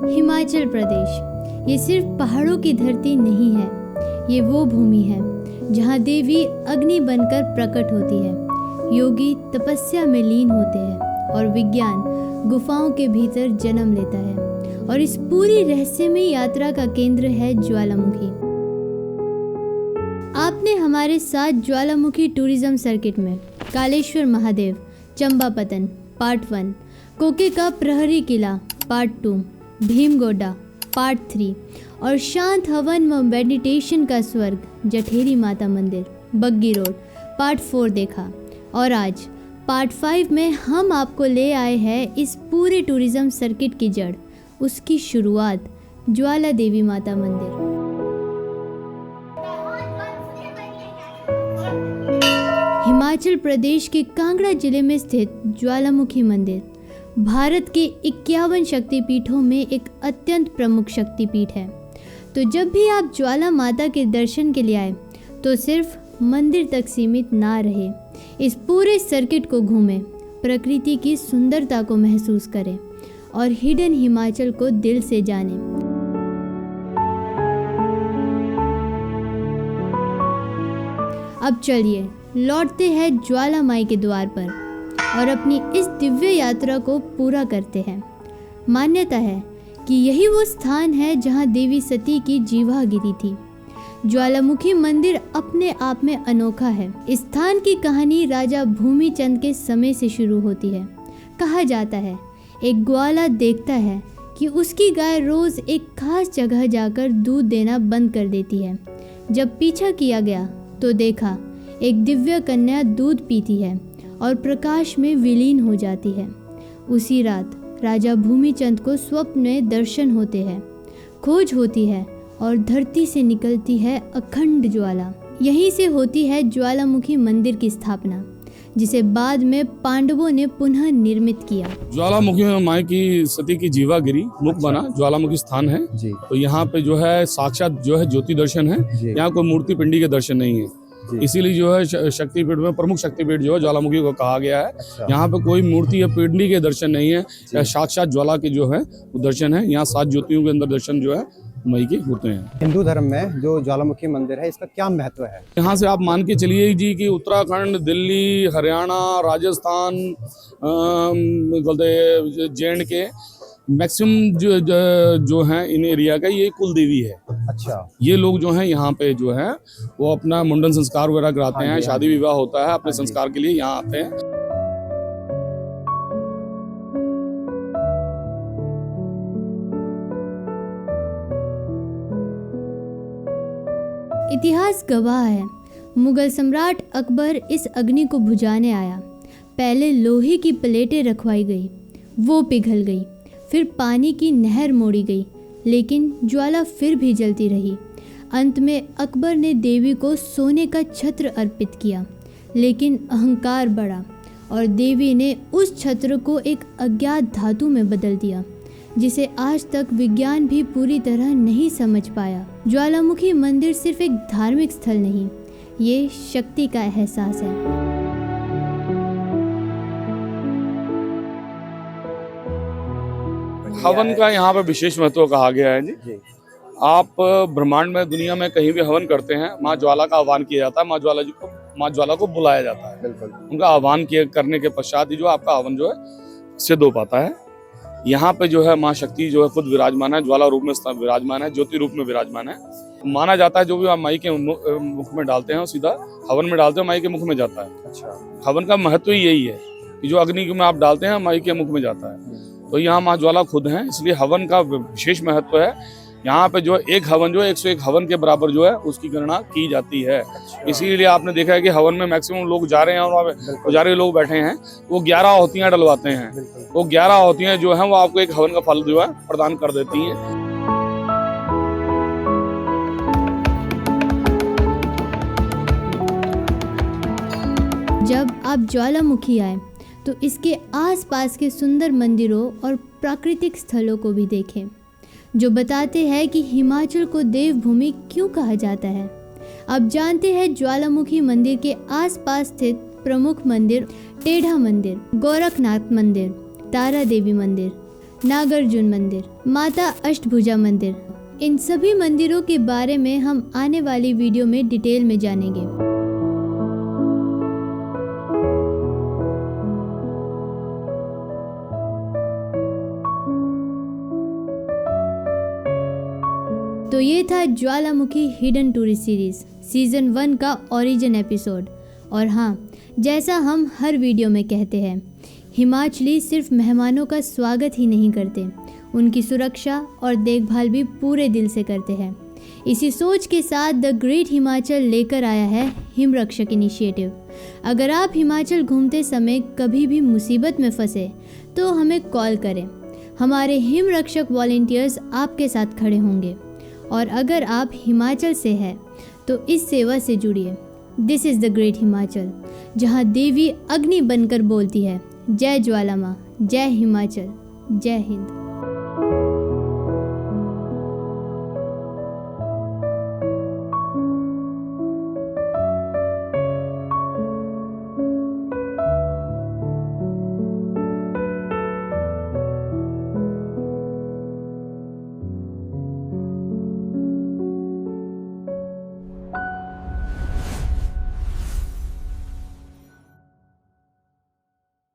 हिमाचल प्रदेश ये सिर्फ पहाड़ों की धरती नहीं है, ये वो भूमि है जहाँ देवी अग्नि बनकर प्रकट होती है, योगी तपस्या में लीन होते हैं और विज्ञान गुफाओं के भीतर जन्म लेता है। और इस पूरी रहस्यमय यात्रा का केंद्र है ज्वालामुखी। आपने हमारे साथ ज्वालामुखी टूरिज्म सर्किट में कालेश्वर महादेव, चंपापतन पार्ट 1, कोके का प्रहरी किला पार्ट 2, भीमगोडा पार्ट 3 और शांत हवन व मेडिटेशन का स्वर्ग जठेरी माता मंदिर, बग्गी रोड पार्ट 4 देखा। और आज पार्ट 5 में हम आपको ले आए हैं इस पूरे टूरिज्म सर्किट की जड़, उसकी शुरुआत ज्वाला देवी माता मंदिर। हिमाचल प्रदेश के कांगड़ा जिले में स्थित ज्वालामुखी मंदिर भारत के 51 शक्तिपीठों में एक अत्यंत प्रमुख शक्तिपीठ है। तो जब भी आप ज्वाला माता के दर्शन के लिए आए तो सिर्फ मंदिर तक सीमित ना रहे, इस पूरे सर्किट को घूमें, प्रकृति की सुंदरता को महसूस करें और हिडन हिमाचल को दिल से जानें। अब चलिए लौटते हैं ज्वाला माई के द्वार पर और अपनी इस दिव्य यात्रा को पूरा करते हैं। मान्यता है कि यही वो स्थान है जहां देवी सती की जीवा गिरी थी। ज्वालामुखी मंदिर अपने आप में अनोखा है। इस स्थान की कहानी राजा भूमिचंद के समय से शुरू होती है। कहा जाता है एक ग्वाला देखता है कि उसकी गाय रोज एक खास जगह जाकर दूध देना बंद कर देती है। जब पीछा किया गया तो देखा एक दिव्य कन्या दूध पीती है और प्रकाश में विलीन हो जाती है। उसी रात राजा भूमिचंद को स्वप्न में दर्शन होते हैं, खोज होती है और धरती से निकलती है अखंड ज्वाला। यहीं से होती है ज्वालामुखी मंदिर की स्थापना, जिसे बाद में पांडवों ने पुनः निर्मित किया। ज्वालामुखी में माई की सती की जीवा गिरी मुख बना ज्वालामुखी स्थान है जी। तो यहाँ पे जो है साक्षात जो है ज्योति दर्शन है, यहाँ कोई मूर्ति पिंडी के दर्शन नहीं है। इसीलिए जो है शक्तिपीठ में प्रमुख शक्तिपीठ जो है ज्वालामुखी को कहा गया है। अच्छा। यहाँ पे कोई मूर्ति या पिंडी के दर्शन नहीं है, या साक्षात ज्वाला के जो है वो दर्शन है। यहाँ 7 ज्योतियों के अंदर दर्शन जो है मई के होते हैं। हिंदू धर्म में जो ज्वालामुखी मंदिर है, इसका क्या महत्व है? यहाँ से आप मान के चलिए जी कि उत्तराखंड, दिल्ली, हरियाणा, राजस्थान, J&K मैक्सिमम जो है इन एरिया का ये कुल देवी है। अच्छा। ये लोग जो हैं यहाँ पे जो है वो अपना मुंडन संस्कार वगैरह कराते हैं, शादी विवाह होता है, अपने संस्कार के लिए यहाँ आते हैं। इतिहास गवाह है, मुगल सम्राट अकबर इस अग्नि को बुझाने आया। पहले लोहे की प्लेटें रखवाई गई, वो पिघल गई, फिर पानी की नहर मोड़ी गई, लेकिन ज्वाला फिर भी जलती रही। अंत में अकबर ने देवी को सोने का छत्र अर्पित किया, लेकिन अहंकार बढ़ा और देवी ने उस छत्र को एक अज्ञात धातु में बदल दिया, जिसे आज तक विज्ञान भी पूरी तरह नहीं समझ पाया। ज्वालामुखी मंदिर सिर्फ एक धार्मिक स्थल नहीं, ये शक्ति का एहसास है। हवन का यहाँ पे विशेष महत्व कहा गया है जी। आप ब्रह्मांड में, दुनिया में कहीं भी हवन करते हैं, माँ ज्वाला का आह्वान किया जाता है, माँ ज्वाला को बुलाया जाता है। बिल्कुल। उनका आह्वान करने के पश्चात ही जो आपका हवन जो है सिद्ध हो पाता है। यहाँ पे जो है माँ शक्ति जो है खुद विराजमान है, ज्वाला रूप में विराजमान है, ज्योति रूप में विराजमान है। माना जाता है जो भी आप माई के मुख में डालते हैं सीधा हवन में डालते हैं, माई के मुख में जाता है। अच्छा। हवन का महत्व ही यही है कि जो अग्नि में आप डालते हैं माई के मुख में जाता है। तो यहाँ माँ ज्वाला खुद हैं, इसलिए हवन का विशेष महत्व है। यहाँ पे जो एक हवन जो है 101 हवन के बराबर जो है उसकी गणना की जाती है। अच्छा। इसीलिए आपने देखा है कि हवन में मैक्सिमम लोग जा रहे हैं और पुजारी लोग बैठे हैं, वो 11 आहुतियाँ डलवाते हैं। वो 11 आहुतियाँ जो हैं वो आपको एक हवन का फल जो है प्रदान कर देती हैं। जब आप ज्वालामुखी आए तो इसके आसपास के सुंदर मंदिरों और प्राकृतिक स्थलों को भी देखें, जो बताते हैं कि हिमाचल को देवभूमि क्यों कहा जाता है। अब जानते हैं ज्वालामुखी मंदिर के आसपास स्थित प्रमुख मंदिर टेढ़ा मंदिर, गोरखनाथ मंदिर, तारा देवी मंदिर, नागार्जुन मंदिर, माता अष्टभुजा मंदिर, इन सभी मंदिरों के बारे में हम आने वाली वीडियो में डिटेल में जानेंगे। तो ये था ज्वालामुखी हिडन टूरिस्ट सीरीज सीजन 1 का ओरिजिन एपिसोड। और हाँ, जैसा हम हर वीडियो में कहते हैं, हिमाचली सिर्फ मेहमानों का स्वागत ही नहीं करते, उनकी सुरक्षा और देखभाल भी पूरे दिल से करते हैं। इसी सोच के साथ द ग्रेट हिमाचल लेकर आया है हिमरक्षक इनिशिएटिव। अगर आप हिमाचल घूमते समय कभी भी मुसीबत में फंसे तो हमें कॉल करें, हमारे हिमरक्षक वॉलंटियर्स आपके साथ खड़े होंगे। और अगर आप हिमाचल से हैं तो इस सेवा से जुड़िए। This is the great Himachal, जहाँ देवी अग्नि बनकर बोलती है, जय ज्वाला माँ, जय हिमाचल, जय हिंद।